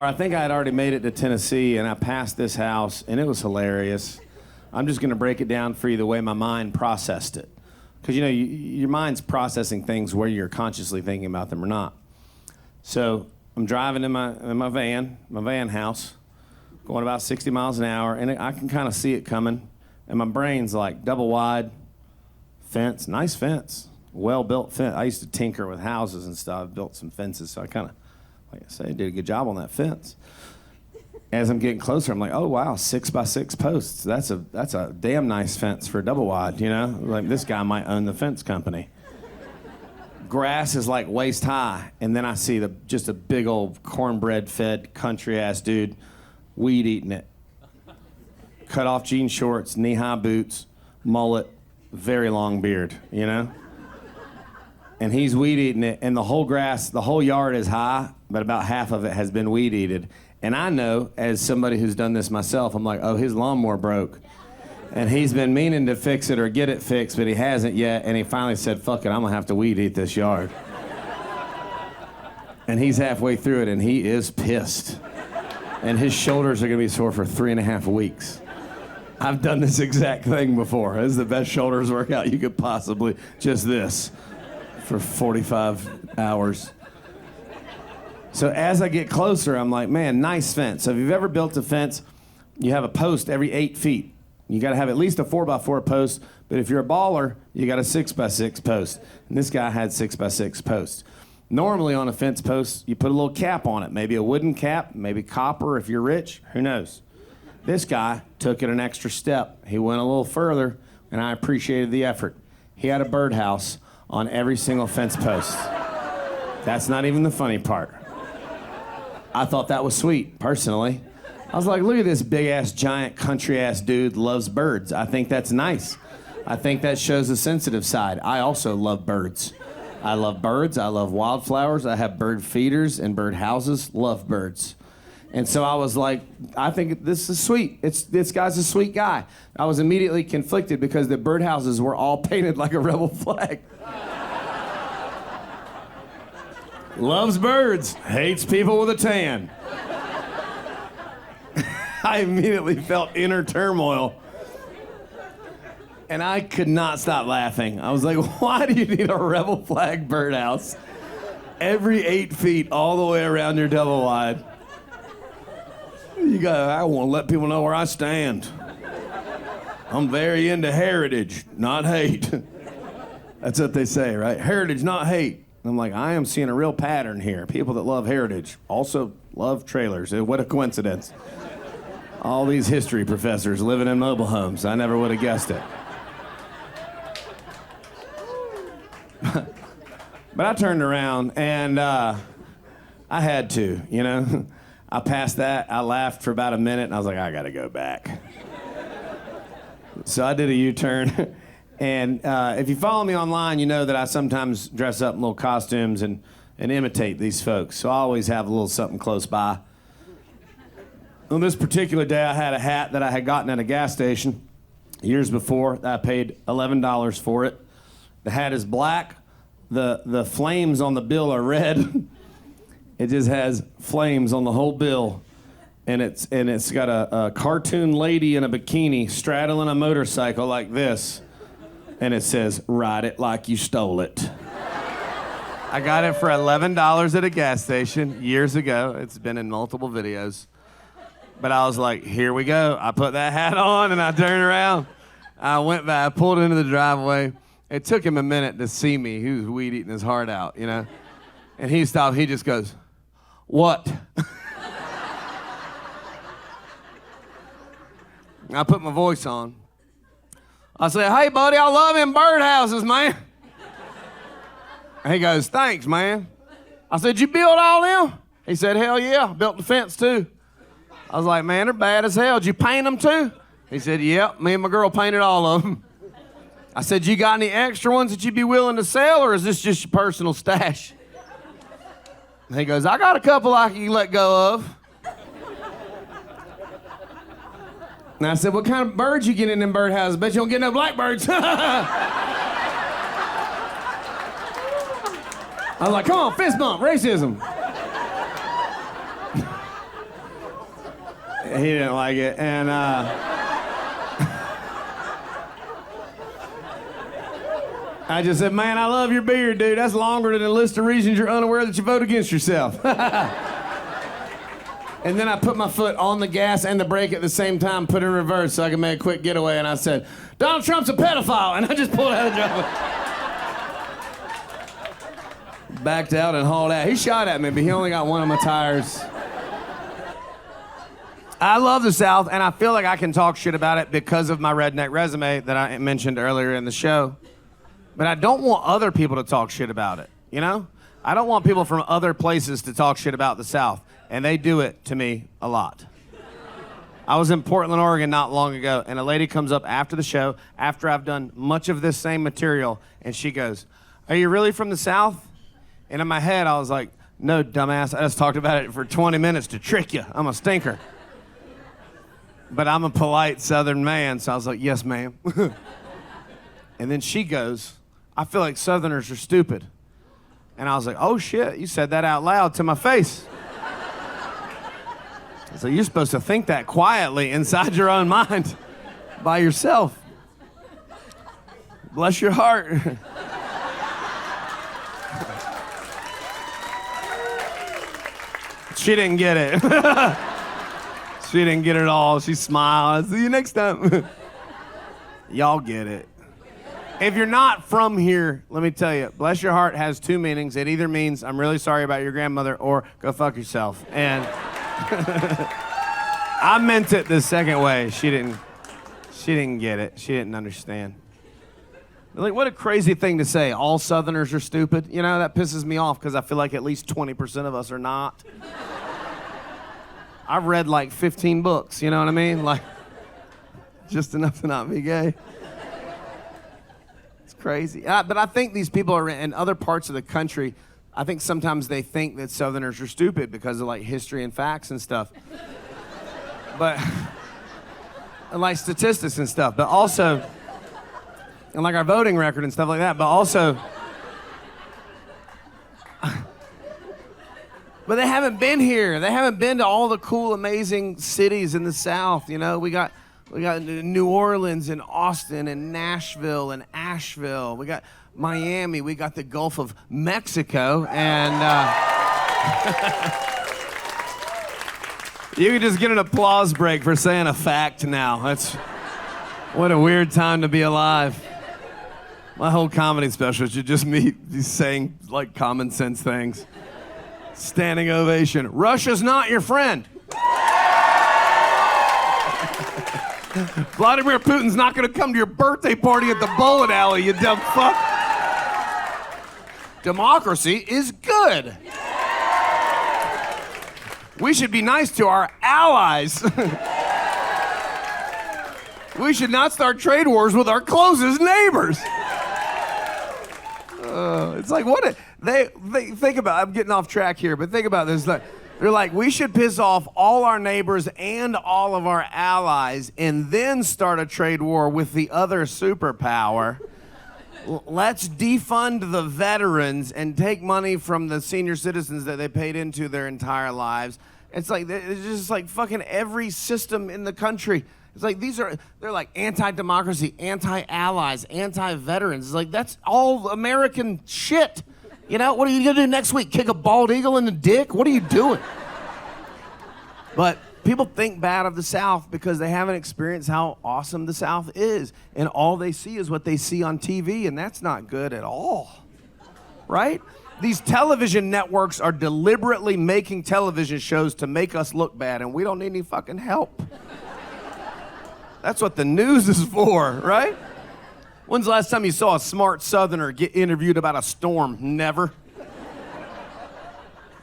I think I had already made it to Tennessee, and I passed this house, and it was hilarious. I'm just going to break it down for you the way my mind processed it. Because, you know, your mind's processing things whether you're consciously thinking about them or not. So I'm driving in my van house, going about 60 miles an hour, and I can kind of see it coming. And my brain's like, double wide, fence, nice fence, well-built fence. I used to tinker with houses and stuff. I've built some fences, so I kind of, like I say, did a good job on that fence. As I'm getting closer, I'm like, oh wow, 6x6 posts. That's a damn nice fence for a double wide, you know? Like this guy might own the fence company. Grass is like waist high, and then I see just a big old cornbread-fed country-ass dude weed eating it. Cut off jean shorts, knee-high boots, mullet, very long beard, you know? And he's weed eating it, and the whole yard is high, but about half of it has been weed eated. And I know, as somebody who's done this myself, I'm like, oh, his lawnmower broke. And he's been meaning to fix it or get it fixed, but he hasn't yet, and he finally said, fuck it, I'm gonna have to weed eat this yard. And he's halfway through it, and he is pissed. And his shoulders are gonna be sore for 3.5 weeks. I've done this exact thing before. This is the best shoulders workout you could possibly, just this. For 45 hours. So as I get closer, I'm like, man, nice fence. So if you've ever built a fence, you have a post every 8 feet. You gotta have at least a 4x4 post, but if you're a baller, you got a 6x6 post. And this guy had 6x6 posts. Normally on a fence post, you put a little cap on it, maybe a wooden cap, maybe copper if you're rich, who knows. This guy took it an extra step. He went a little further, and I appreciated the effort. He had a birdhouse on every single fence post. That's not even the funny part. I thought that was sweet, personally. I was like, look at this big-ass, giant, country-ass dude loves birds. I think that's nice. I think that shows a sensitive side. I also love birds. I love birds, I love wildflowers, I have bird feeders and bird houses, love birds. And so I was like, I think this is sweet. This guy's a sweet guy. I was immediately conflicted because the birdhouses were all painted like a rebel flag. Loves birds, hates people with a tan. I immediately felt inner turmoil. And I could not stop laughing. I was like, why do you need a rebel flag birdhouse every 8 feet all the way around your double wide? I want to let people know where I stand. I'm very into heritage, not hate. That's what they say, right? Heritage, not hate. I'm like, I am seeing a real pattern here. People that love heritage also love trailers. What a coincidence. All these history professors living in mobile homes. I never would have guessed it. But I turned around and I had to, you know. I passed that, I laughed for about a minute, and I was like, I gotta go back. So I did a U-turn. And if you follow me online, you know that I sometimes dress up in little costumes and imitate these folks. So I always have a little something close by. On this particular day, I had a hat that I had gotten at a gas station years before. I paid $11 for it. The hat is black. The flames on the bill are red. It just has flames on the whole bill. And it's got a cartoon lady in a bikini straddling a motorcycle like this. And it says, ride it like you stole it. I got it for $11 at a gas station years ago. It's been in multiple videos. But I was like, here we go. I put that hat on and I turned around. I went back, I pulled into the driveway. It took him a minute to see me. He was weed eating his heart out, you know? And he stopped, he just goes, what? I put my voice on. I said, hey, buddy, I love them birdhouses, man. He goes, thanks, man. I said, you build all them? He said, hell yeah, I built the fence too. I was like, man, they're bad as hell. Did you paint them too? He said, yep, me and my girl painted all of them. I said, you got any extra ones that you'd be willing to sell, or is this just your personal stash? And he goes, I got a couple I can let go of. And I said, what kind of birds you get in them birdhouses? Bet you don't get no blackbirds. I was like, come on, fist bump, racism. He didn't like it, and I just said, man, I love your beard, dude. That's longer than a list of reasons you're unaware that you vote against yourself. And then I put my foot on the gas and the brake at the same time, put it in reverse so I could make a quick getaway, and I said, Donald Trump's a pedophile, and I just pulled out of the driveway. Backed out and hauled out. He shot at me, but he only got one of my tires. I love the South, and I feel like I can talk shit about it because of my redneck resume that I mentioned earlier in the show. But I don't want other people to talk shit about it, you know? I don't want people from other places to talk shit about the South, and they do it to me a lot. I was in Portland, Oregon not long ago, and a lady comes up after the show, after I've done much of this same material, and she goes, "Are you really from the South?" And in my head, I was like, "No, dumbass, I just talked about it for 20 minutes to trick you. I'm a stinker." But I'm a polite Southern man, so I was like, "Yes, ma'am." And then she goes, "I feel like Southerners are stupid." And I was like, "Oh shit, you said that out loud to my face." So you're supposed to think that quietly inside your own mind by yourself. Bless your heart. She didn't get it. She didn't get it all. She smiled. "See you next time." Y'all get it. If you're not from here, let me tell you, bless your heart has two meanings. It either means I'm really sorry about your grandmother or go fuck yourself. And I meant it the second way. She didn't get it. She didn't understand. Like, what a crazy thing to say. All Southerners are stupid. You know, that pisses me off because I feel like at least 20% of us are not. I've read like 15 books, you know what I mean? Like, just enough to not be gay. It's crazy. But I think these people are in other parts of the country. I think sometimes they think that Southerners are stupid because of like history and facts and stuff. But, and like statistics and stuff, but also, and like our voting record and stuff like that, but also, but they haven't been here. They haven't been to all the cool, amazing cities in the South. You know, we got New Orleans and Austin and Nashville and Asheville. We got Miami. We got the Gulf of Mexico, and you can just get an applause break for saying a fact now. That's what a weird time to be alive. My whole comedy special should just me saying like common sense things. Standing ovation. Russia's not your friend. Vladimir Putin's not gonna come to your birthday party at the bowling alley, you dumb fuck. Democracy is good. We should be nice to our allies. We should not start trade wars with our closest neighbors. It's like, what they think about, I'm getting off track here, but think about this. They're like, we should piss off all our neighbors and all of our allies and then start a trade war with the other superpower. Let's defund the veterans and take money from the senior citizens that they paid into their entire lives. It's like, it's just like fucking every system in the country. It's like they're like anti-democracy, anti-allies, anti-veterans. It's like, that's all American shit. You know, what are you gonna do next week? Kick a bald eagle in the dick? What are you doing? But people think bad of the South because they haven't experienced how awesome the South is. And all they see is what they see on TV, and that's not good at all, right? These television networks are deliberately making television shows to make us look bad, and we don't need any fucking help. That's what the news is for, right? When's the last time you saw a smart Southerner get interviewed about a storm? Never.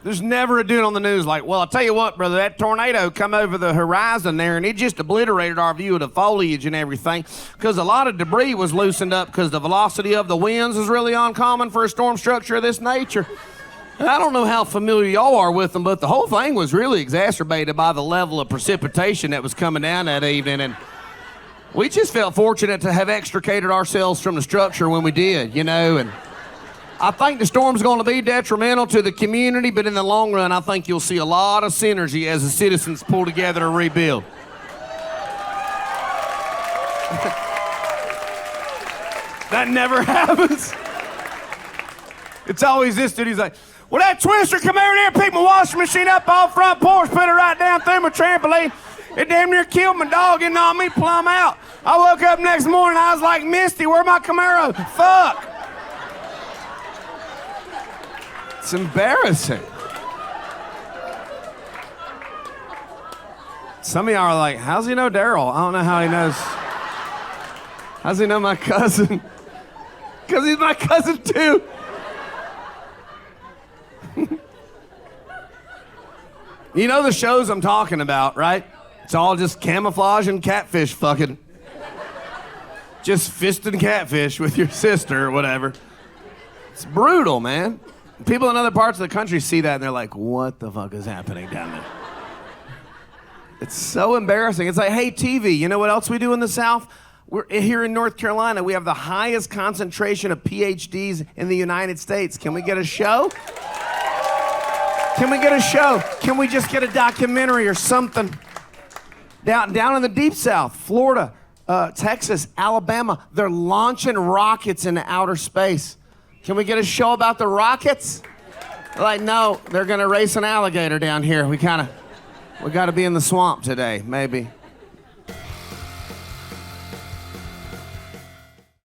There's never a dude on the news like, well, I'll tell you what, brother, that tornado come over the horizon there, and it just obliterated our view of the foliage and everything, because a lot of debris was loosened up because the velocity of the winds is really uncommon for a storm structure of this nature. And I don't know how familiar y'all are with them, but the whole thing was really exacerbated by the level of precipitation that was coming down that evening, and we just felt fortunate to have extricated ourselves from the structure when we did, you know, and I think the storm's going to be detrimental to the community, but in the long run, I think you'll see a lot of synergy as the citizens pull together to rebuild. That never happens. It's always this dude. He's like, well, that twister come over there, pick my washing machine up off front porch, put it right down through my trampoline. It damn near killed my dog and knocked me plumb out. I woke up next morning, I was like, Misty, where'd my Camaro? Fuck. It's embarrassing. Some of y'all are like, how's he know Daryl? I don't know how he knows. How's he know my cousin? Because he's my cousin too. You know the shows I'm talking about, right? It's all just camouflage and catfish fucking. Just fisting catfish with your sister or whatever. It's brutal, man. People in other parts of the country see that and they're like, what the fuck is happening down there? It's so embarrassing. It's like, hey, TV, you know what else we do in the South? We're here in North Carolina. We have the highest concentration of PhDs in the United States. Can we get a show? Can we get a show? Can we just get a documentary or something? Down in the deep South, Florida, Texas, Alabama, they're launching rockets into outer space. Can we get a show about the rockets? Like, no, they're gonna race an alligator down here. We gotta be in the swamp today, maybe.